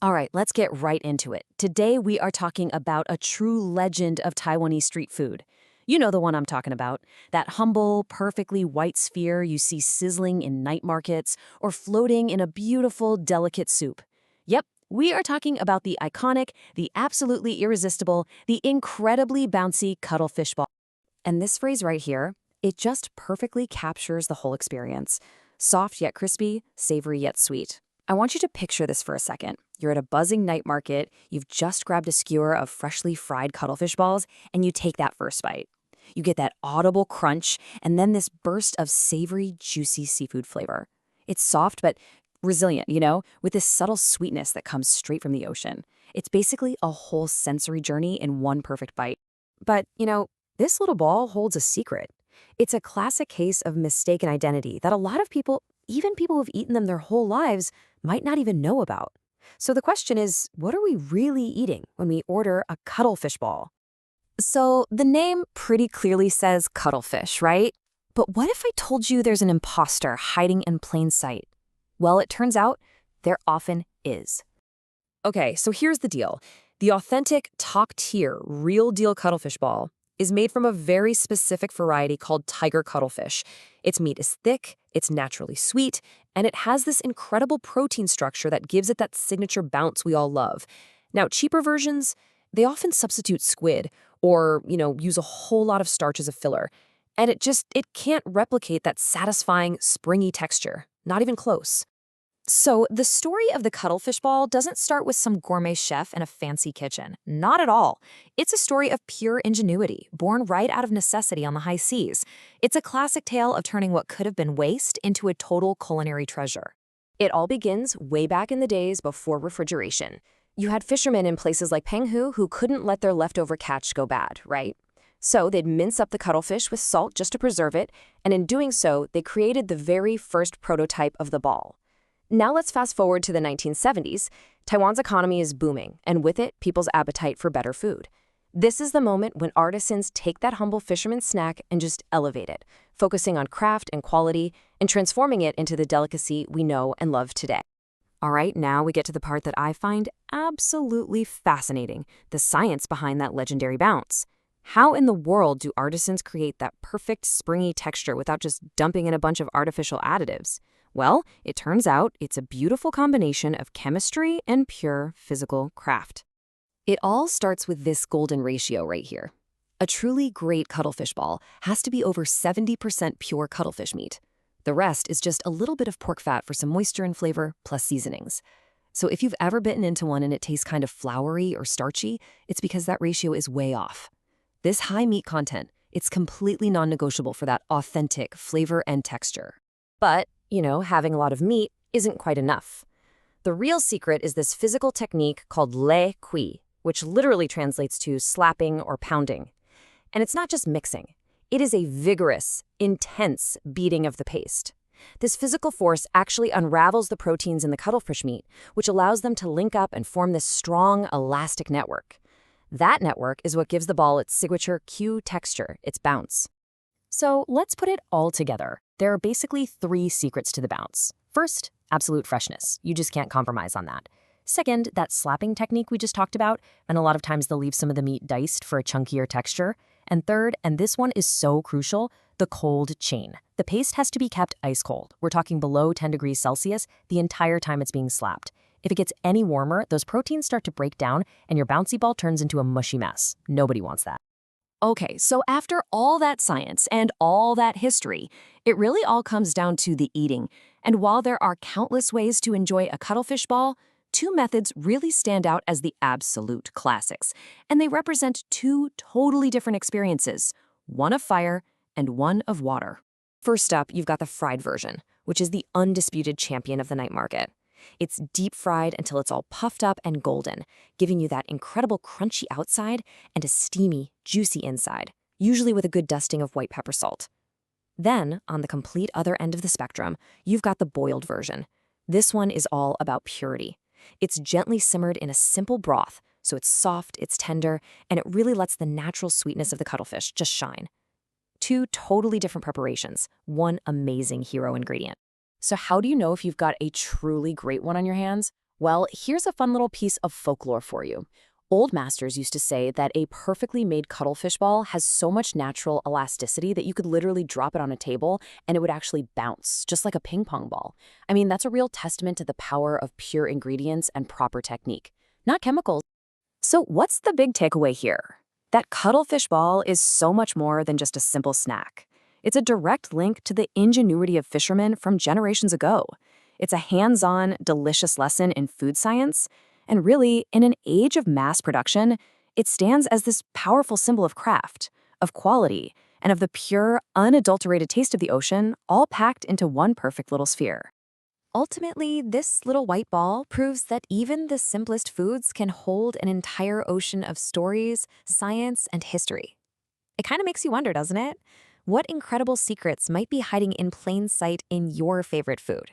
All right, let's get right into it. Today, we are talking about a true legend of Taiwanese street food. You know the one I'm talking about. That humble, perfectly white sphere you see sizzling in night markets or floating in a beautiful, delicate soup. Yep, we are talking about the iconic, the absolutely irresistible, the incredibly bouncy cuttlefish ball. And this phrase right here, it just perfectly captures the whole experience. Soft yet crispy, savory yet sweet. I want you to picture this for a second. You're at a buzzing night market, you've just grabbed a skewer of freshly fried cuttlefish balls, and you take that first bite. You get that audible crunch, and then this burst of savory, juicy seafood flavor. It's soft but resilient, with this subtle sweetness that comes straight from the ocean. It's basically a whole sensory journey in one perfect bite. But, this little ball holds a secret. It's a classic case of mistaken identity that a lot of people, even people who've eaten them their whole lives, might not even know about. So the question is, what are we really eating when we order a cuttlefish ball? So the name pretty clearly says cuttlefish, right? But what if I told you there's an imposter hiding in plain sight? Well, it turns out there often is. Okay, so here's the deal. The authentic, top-tier, real-deal cuttlefish ball is made from a very specific variety called tiger cuttlefish. Its meat is thick, it's naturally sweet, and it has this incredible protein structure that gives it that signature bounce we all love. Now, cheaper versions, they often substitute squid or, use a whole lot of starch as a filler. And it can't replicate that satisfying, springy texture. Not even close. So the story of the cuttlefish ball doesn't start with some gourmet chef in a fancy kitchen. Not at all. It's a story of pure ingenuity, born right out of necessity on the high seas. It's a classic tale of turning what could have been waste into a total culinary treasure. It all begins way back in the days before refrigeration. You had fishermen in places like Penghu who couldn't let their leftover catch go bad, right? So they'd mince up the cuttlefish with salt just to preserve it, and in doing so, they created the very first prototype of the ball. Now let's fast forward to the 1970s. Taiwan's economy is booming, and with it, people's appetite for better food. This is the moment when artisans take that humble fisherman's snack and just elevate it, focusing on craft and quality and transforming it into the delicacy we know and love today. All right, now we get to the part that I find absolutely fascinating, the science behind that legendary bounce. How in the world do artisans create that perfect springy texture without just dumping in a bunch of artificial additives? Well, it turns out it's a beautiful combination of chemistry and pure physical craft. It all starts with this golden ratio right here. A truly great cuttlefish ball has to be over 70% pure cuttlefish meat. The rest is just a little bit of pork fat for some moisture and flavor, plus seasonings. So if you've ever bitten into one and it tastes kind of floury or starchy, it's because that ratio is way off. This high meat content, it's completely non-negotiable for that authentic flavor and texture. But having a lot of meat isn't quite enough. The real secret is this physical technique called le kui, which literally translates to slapping or pounding. And it's not just mixing. It is a vigorous, intense beating of the paste. This physical force actually unravels the proteins in the cuttlefish meat, which allows them to link up and form this strong, elastic network. That network is what gives the ball its signature Q texture, its bounce. So let's put it all together. There are basically 3 secrets to the bounce. First, absolute freshness. You just can't compromise on that. Second, that slapping technique we just talked about, and a lot of times they'll leave some of the meat diced for a chunkier texture. And third, and this one is so crucial, the cold chain. The paste has to be kept ice cold. We're talking below 10 degrees Celsius the entire time it's being slapped. If it gets any warmer, those proteins start to break down and your bouncy ball turns into a mushy mess. Nobody wants that. Okay, so after all that science and all that history, it really all comes down to the eating. And while there are countless ways to enjoy a cuttlefish ball, 2 methods really stand out as the absolute classics. And they represent 2 totally different experiences, one of fire and one of water. First up, you've got the fried version, which is the undisputed champion of the night market. It's deep fried until it's all puffed up and golden, giving you that incredible crunchy outside and a steamy, juicy inside, usually with a good dusting of white pepper salt. Then, on the complete other end of the spectrum, you've got the boiled version. This one is all about purity. It's gently simmered in a simple broth, so it's soft, it's tender, and it really lets the natural sweetness of the cuttlefish just shine. 2 totally different preparations, one amazing hero ingredient. So how do you know if you've got a truly great one on your hands? Well, here's a fun little piece of folklore for you. Old masters used to say that a perfectly made cuttlefish ball has so much natural elasticity that you could literally drop it on a table and it would actually bounce, just like a ping pong ball. I mean, that's a real testament to the power of pure ingredients and proper technique, not chemicals. So, what's the big takeaway here? That cuttlefish ball is so much more than just a simple snack. It's a direct link to the ingenuity of fishermen from generations ago. It's a hands on, delicious lesson in food science. And really, in an age of mass production, it stands as this powerful symbol of craft, of quality, and of the pure, unadulterated taste of the ocean, all packed into one perfect little sphere. Ultimately, this little white ball proves that even the simplest foods can hold an entire ocean of stories, science, and history. It kind of makes you wonder, doesn't it? What incredible secrets might be hiding in plain sight in your favorite food?